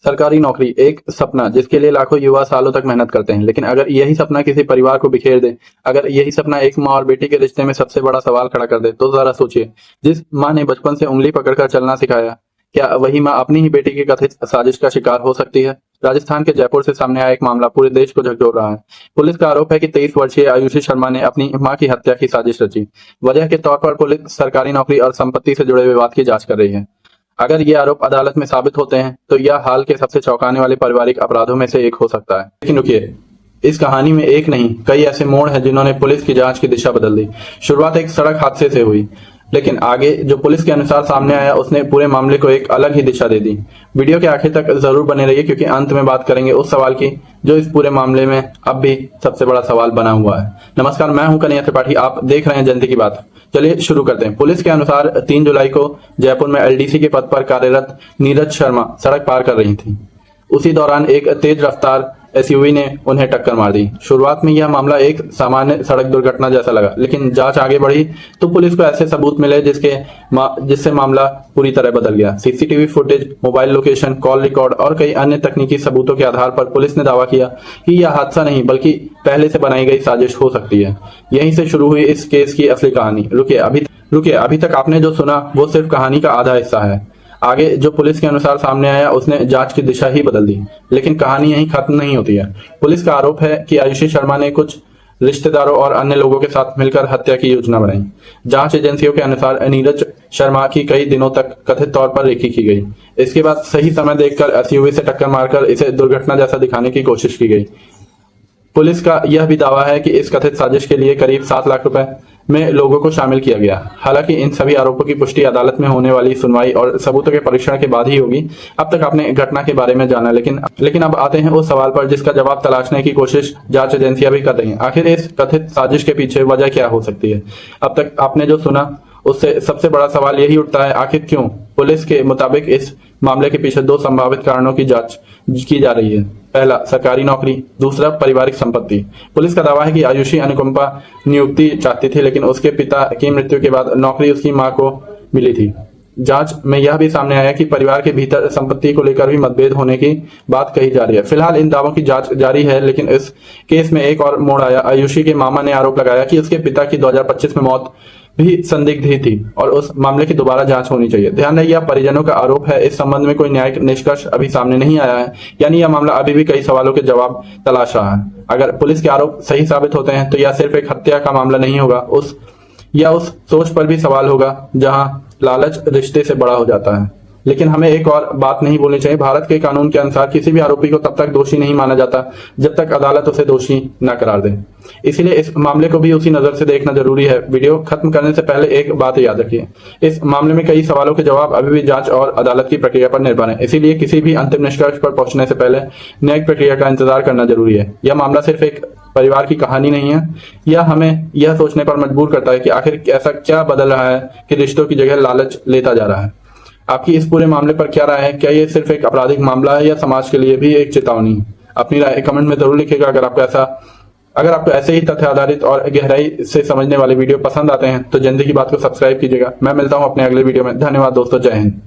सरकारी नौकरी एक सपना जिसके लिए लाखों युवा सालों तक मेहनत करते हैं, लेकिन अगर यही सपना किसी परिवार को बिखेर दे, अगर यही सपना एक माँ और बेटी के रिश्ते में सबसे बड़ा सवाल खड़ा कर दे, तो जरा सोचिए, जिस माँ ने बचपन से उंगली पकड़कर चलना सिखाया, क्या वही माँ अपनी ही बेटी की कथित साजिश का शिकार हो सकती है? राजस्थान के जयपुर से सामने आया एक मामला पूरे देश को झकझोर रहा है। पुलिस का आरोप है कि 23 वर्षीय आयुषी शर्मा ने अपनी मां की हत्या की साजिश रची। वजह के तौर पर पुलिस सरकारी नौकरी और संपत्ति से जुड़े विवाद की जांच कर रही है। अगर ये आरोप अदालत में साबित होते हैं तो यह हाल के सबसे चौंकाने वाले पारिवारिक अपराधों में से एक हो सकता है। लेकिन रुकिए, इस कहानी में एक नहीं कई ऐसे मोड़ हैं जिन्होंने पुलिस की जांच की दिशा बदल दी। शुरुआत एक सड़क हादसे से हुई, लेकिन आगे जो पुलिस के अनुसार सामने आया उसने पूरे मामले को एक अलग ही दिशा दे दी। वीडियो के आखिर तक जरूर बने रहिए, क्योंकि अंत में बात करेंगे उस सवाल की जो इस पूरे मामले में अब भी सबसे बड़ा सवाल बना हुआ है। नमस्कार, मैं हूं कन्हैया त्रिपाठी, आप देख रहे हैं जनता की बात। चलिए शुरू करते हैं। पुलिस के अनुसार 3 जुलाई को जयपुर में एलडीसी के पद पर कार्यरत नीरज शर्मा सड़क पार कर रही थी। उसी दौरान एक तेज रफ्तार एसयूवी ने उन्हें टक्कर मार दी। शुरुआत में यह मामला एक सामान्य सड़क दुर्घटना जैसा लगा, लेकिन जांच आगे बढ़ी तो पुलिस को ऐसे सबूत मिले जिससे मामला पूरी तरह बदल गया। CCTV footage, mobile location, call record और कई अन्य तकनीकी सबूतों के आधार पर पुलिस ने दावा किया कि यह हादसा नहीं बल्कि पहले से बनाई गई साजिश हो सकती है। यहीं से शुरू हुई इस केस की असली कहानी। रुकिए, अभी तक आपने जो सुना वो सिर्फ कहानी का आधा हिस्सा है। आगे जो पुलिस के अनुसार सामने आया उसने जांच की दिशा ही बदल दी, लेकिन कहानी यहीं खत्म नहीं होती है। पुलिस का आरोप है कि आयुषी शर्मा ने कुछ रिश्तेदारों और अन्य लोगों के साथ मिलकर हत्या की योजना बनाई। जांच एजेंसियों के अनुसार नीरज शर्मा की कई दिनों तक कथित तौर पर रेकी की गई। इसके बाद सही समय देखकर एसयूवी से टक्कर मारकर इसे दुर्घटना जैसा दिखाने की कोशिश की गई। पुलिस का यह भी दावा है कि इस कथित साजिश के लिए करीब 7 लाख रुपए में लोगों को शामिल किया गया। हालांकि इन सभी आरोपों की पुष्टि अदालत में होने वाली सुनवाई और सबूतों के परीक्षण के बाद ही होगी। अब तक आपने घटना के बारे में जाना, लेकिन अब आते हैं उस सवाल पर जिसका जवाब तलाशने की कोशिश जांच एजेंसियां भी कर रही हैं। आखिर इस कथित साजिश के पीछे वजह क्या हो सकती है? अब तक आपने जो सुना उससे सबसे बड़ा सवाल यही उठता है, आखिर क्यों? पुलिस के मुताबिक इस मामले के पीछे 2 संभावित कारणों की जांच की जा रही है। पहला, सरकारी नौकरी, दूसरा पारिवारिक संपत्ति। पुलिस का दावा है कि आयुषी अनुकंपा नियुक्ति चाहती थी, लेकिन उसके पिता की मृत्यु के बाद नौकरी उसकी मां को मिली थी। जांच में यह भी सामने आया कि परिवार के भीतर संपत्ति को लेकर भी मतभेद होने की बात कही जा रही है। फिलहाल इन दावों की जांच जारी है, लेकिन इस केस में एक और मोड़ आया। आयुषी के मामा ने आरोप लगाया कि उसके पिता की 2025 में मौत भी संदिग्ध ही थी और उस मामले की दोबारा जांच होनी चाहिए। ध्यान रहे, यह परिजनों का आरोप है। इस संबंध में कोई न्यायिक निष्कर्ष अभी सामने नहीं आया है, यानी यह मामला अभी भी कई सवालों के जवाब तलाश रहा है। अगर पुलिस के आरोप सही साबित होते हैं तो यह सिर्फ एक हत्या का मामला नहीं होगा, उस सोच पर भी सवाल होगा जहां लालच रिश्ते से बड़ा हो जाता है। लेकिन हमें एक और बात नहीं भूलनी चाहिए, भारत के कानून के अनुसार किसी भी आरोपी को तब तक दोषी नहीं माना जाता जब तक अदालत उसे दोषी न करार दे। इसीलिए इस मामले को भी उसी नजर से देखना जरूरी है। वीडियो खत्म करने से पहले एक बात याद रखिए, इस मामले में कई सवालों के जवाब अभी भी जांच और अदालत की प्रक्रिया पर निर्भर है। इसीलिए किसी भी अंतिम निष्कर्ष पर पहुंचने से पहले न्यायिक प्रक्रिया का इंतजार करना जरूरी है। यह मामला सिर्फ एक परिवार की कहानी नहीं है, यह हमें यह सोचने पर मजबूर करता है कि आखिर ऐसा क्या बदल रहा है कि रिश्तों की जगह लालच लेता जा रहा है। आपकी इस पूरे मामले पर क्या राय है? क्या ये सिर्फ एक आपराधिक मामला है या समाज के लिए भी एक चेतावनी? अपनी राय कमेंट में जरूर लिखिएगा। अगर आपको ऐसे ही तथ्य आधारित और गहराई से समझने वाले वीडियो पसंद आते हैं तो जनता की बात को सब्सक्राइब कीजिएगा। मैं मिलता हूं अपने अगले वीडियो में। धन्यवाद दोस्तों, जय हिंद।